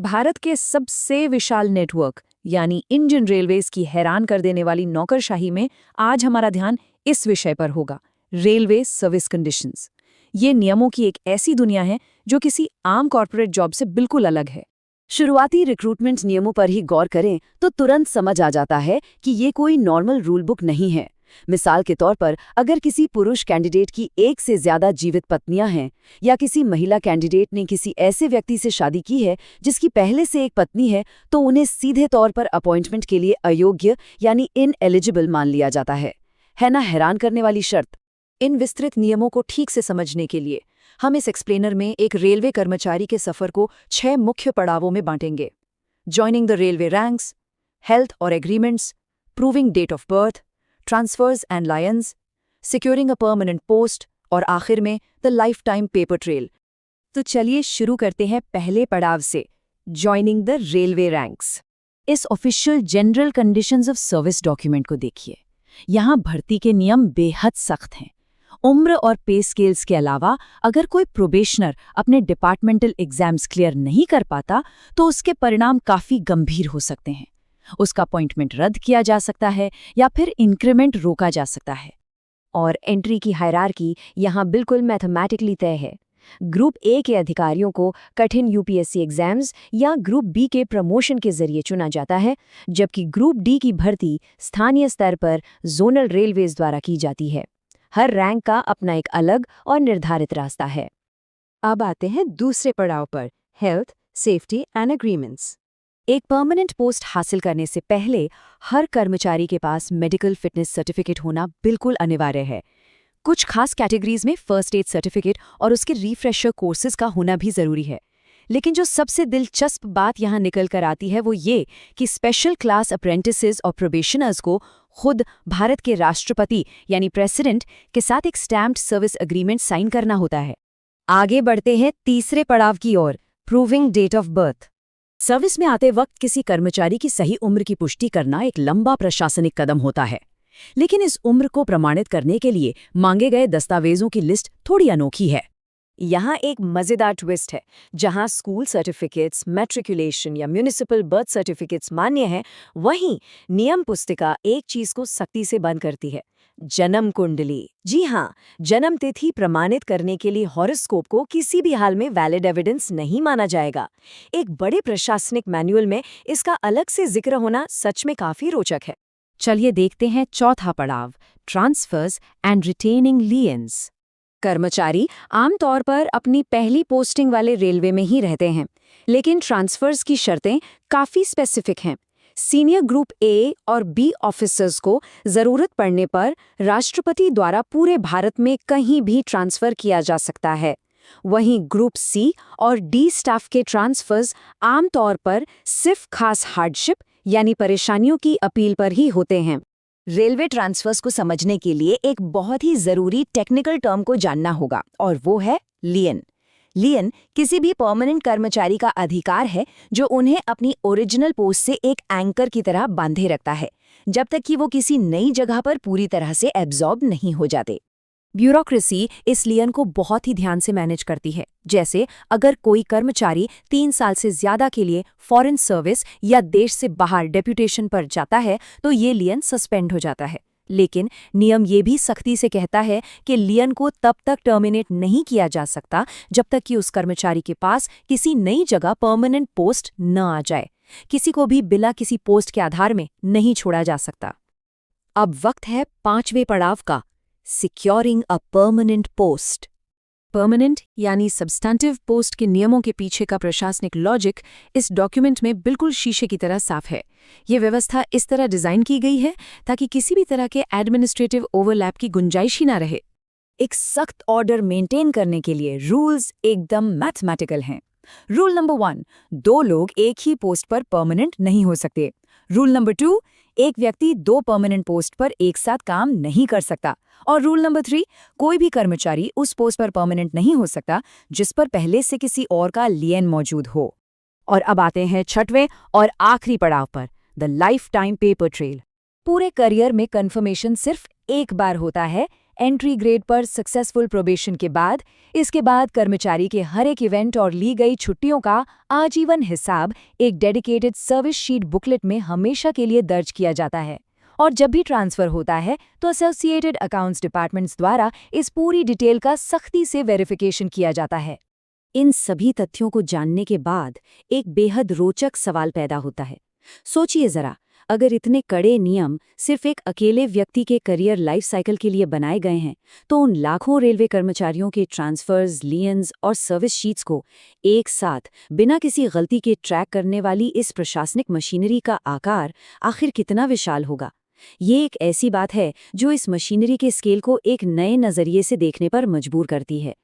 भारत के सबसे विशाल नेटवर्क यानी इंडियन रेलवेज की हैरान कर देने वाली नौकरशाही में आज हमारा ध्यान इस विषय पर होगा, रेलवे सर्विस कंडीशंस। ये नियमों की एक ऐसी दुनिया है जो किसी आम कॉर्पोरेट जॉब से बिल्कुल अलग है। शुरुआती रिक्रूटमेंट नियमों पर ही गौर करें तो तुरंत समझ आ जाता है कि ये कोई नॉर्मल रूल बुक नहीं है। मिसाल के तौर पर अगर किसी पुरुष कैंडिडेट की एक से ज्यादा जीवित पत्नियां हैं या किसी महिला कैंडिडेट ने किसी ऐसे व्यक्ति से शादी की है जिसकी पहले से एक पत्नी है, तो उन्हें सीधे तौर पर अपॉइंटमेंट के लिए अयोग्य यानी इनएलिजिबल मान लिया जाता है ना हैरान करने वाली शर्त। इन विस्तृत नियमों को ठीक से समझने के लिए हम इस एक्सप्लेनर में एक रेलवे कर्मचारी के सफर को 6 मुख्य पड़ावों में बांटेंगे। Joining the railway ranks, health और agreements, proving date of birth, transfers and liens, securing a permanent post और आखिर में the lifetime paper trail. तो चलिए शुरू करते हैं पहले पड़ाव से, जॉइनिंग द रेलवे रैंक्स। इस official general conditions of service document को देखिए। यहाँ भर्ती के नियम बेहद सख्त हैं। उम्र और पे स्केल्स के अलावा अगर कोई प्रोबेशनर अपने डिपार्टमेंटल एग्जाम्स क्लियर नहीं कर पाता तो उसके परिणाम काफी गंभीर हो सकते हैं। उसका अपॉइंटमेंट रद्द किया जा सकता है या फिर इंक्रीमेंट रोका जा सकता है। और एंट्री की हायरार्की यहाँ बिल्कुल मैथमेटिकली तय है। ग्रुप ए के अधिकारियों को कठिन यूपीएससी एग्जाम्स या ग्रुप बी के प्रमोशन के जरिए चुना जाता है, जबकि ग्रुप डी की भर्ती स्थानीय स्तर पर जोनल रेलवेज द्वारा की जाती है। हर रैंक का अपना एक अलग और निर्धारित रास्ता है। अब आते हैं दूसरे पड़ाव पर, हेल्थ, सेफ्टी एंड एग्रीमेंट्स। एक परमानेंट पोस्ट हासिल करने से पहले हर कर्मचारी के पास मेडिकल फिटनेस सर्टिफिकेट होना बिल्कुल अनिवार्य है। कुछ खास कैटेगरीज में फर्स्ट एड सर्टिफिकेट और उसके रिफ्रेशर कोर्सेज का होना भी जरूरी है। लेकिन जो सबसे दिलचस्प बात यहाँ निकल कर आती है वो ये कि स्पेशल क्लास अप्रेंटिसेस और प्रोबेशनर्स को खुद भारत के राष्ट्रपति यानी प्रेसिडेंट के साथ एक स्टैम्प्ड सर्विस एग्रीमेंट साइन करना होता है। आगे बढ़ते हैं तीसरे पड़ाव की ओर, proving date of birth. Service में आते वक्त किसी कर्मचारी की सही उम्र की पुष्टि करना एक लंबा प्रशासनिक कदम होता है, लेकिन इस उम्र को प्रमाणित करने के लिए मांगे गए दस्तावेजों की लिस्ट थोड़ी अनोखी है। यहाँ एक मजेदार ट्विस्ट है। जहाँ स्कूल सर्टिफिकेट्स, मैट्रिकुलेशन या म्यूनिसिपल बर्थ सर्टिफिकेट्स मान्य हैं, वहीं नियम पुस्तिका एक चीज को सख्ती से बंद करती है, जन्म कुंडली। जी हाँ, जन्म तिथि प्रमाणित करने के लिए हॉरोस्कोप को किसी भी हाल में वैलिड एविडेंस नहीं माना जाएगा। एक बड़े प्रशासनिक मैनुअल में इसका अलग से जिक्र होना सच में काफी रोचक है। चलिए देखते हैं चौथा पड़ाव, ट्रांसफर्स एंड रिटेनिंग लियंस। कर्मचारी आमतौर पर अपनी पहली पोस्टिंग वाले रेलवे में ही रहते हैं, लेकिन ट्रांसफर्स की शर्तें काफ़ी स्पेसिफिक हैं। सीनियर ग्रुप ए और बी ऑफिसर्स को ज़रूरत पड़ने पर राष्ट्रपति द्वारा पूरे भारत में कहीं भी ट्रांसफ़र किया जा सकता है। वहीं ग्रुप सी और डी स्टाफ के ट्रांसफर्स आमतौर पर सिर्फ खास हार्डशिप यानी परेशानियों की अपील पर ही होते हैं। रेलवे ट्रांसफर्स को समझने के लिए एक बहुत ही जरूरी टेक्निकल टर्म को जानना होगा और वो है लियन। लियन किसी भी परमानेंट कर्मचारी का अधिकार है जो उन्हें अपनी ओरिजिनल पोस्ट से एक एंकर की तरह बांधे रखता है, जब तक कि वो किसी नई जगह पर पूरी तरह से एब्जॉर्ब नहीं हो जाते। ब्यूरोक्रेसी इस लियन को बहुत ही ध्यान से मैनेज करती है। जैसे अगर कोई कर्मचारी 3 साल से ज्यादा के लिए फॉरेन सर्विस या देश से बाहर डेप्यूटेशन पर जाता है तो ये लियन सस्पेंड हो जाता है। लेकिन नियम ये भी सख्ती से कहता है कि लियन को तब तक टर्मिनेट नहीं किया जा सकता जब तक कि उस कर्मचारी के पास किसी नई जगह परमानेंट पोस्ट न आ जाए। किसी को भी बिना किसी पोस्ट के आधार में नहीं छोड़ा जा सकता। अब वक्त है 5वें पड़ाव का, securing a permanent post. Permanent यानी सब्सटेंटिव पोस्ट के नियमों के पीछे का प्रशासनिक लॉजिक इस डॉक्यूमेंट में बिल्कुल शीशे की तरह साफ है। ये व्यवस्था इस तरह डिजाइन की गई है ताकि किसी भी तरह के एडमिनिस्ट्रेटिव ओवरलैप की गुंजाइश ही ना रहे। एक सख्त ऑर्डर मेंटेन करने के लिए रूल्स एकदम मैथमेटिकल हैं। रूल नंबर 1, 2 लोग एक ही पोस्ट पर परमानेंट नहीं हो सकते। रूल नंबर 2, एक व्यक्ति 2 परमानेंट पोस्ट पर एक साथ काम नहीं कर सकता। और रूल नंबर 3, कोई भी कर्मचारी उस पोस्ट पर परमानेंट नहीं हो सकता जिस पर पहले से किसी और का लियन मौजूद हो। और अब आते हैं 6वें और आखिरी पड़ाव पर, the lifetime paper trail. पूरे करियर में कन्फर्मेशन सिर्फ एक बार होता है, एंट्री ग्रेड पर सक्सेसफुल प्रोबेशन के बाद इसके बाद कर्मचारी के हर एक इवेंट और ली गई छुट्टियों का आजीवन हिसाब एक डेडिकेटेड सर्विस शीट बुकलेट में हमेशा के लिए दर्ज किया जाता है। और जब भी ट्रांसफर होता है तो एसोसिएटेड अकाउंट्स डिपार्टमेंट्स द्वारा इस पूरी डिटेल का सख्ती से वेरिफिकेशन किया जाता है। इन सभी तथ्यों को जानने के बाद एक बेहद रोचक सवाल पैदा होता है। सोचिए जरा, अगर इतने कड़े नियम सिर्फ एक अकेले व्यक्ति के करियर लाइफ साइकिल के लिए बनाए गए हैं, तो उन लाखों रेलवे कर्मचारियों के ट्रांसफर्स, लियंस और सर्विस शीट्स को एक साथ बिना किसी गलती के ट्रैक करने वाली इस प्रशासनिक मशीनरी का आकार आखिर कितना विशाल होगा? ये एक ऐसी बात है जो इस मशीनरी के स्केल को एक नए नजरिए से देखने पर मजबूर करती है।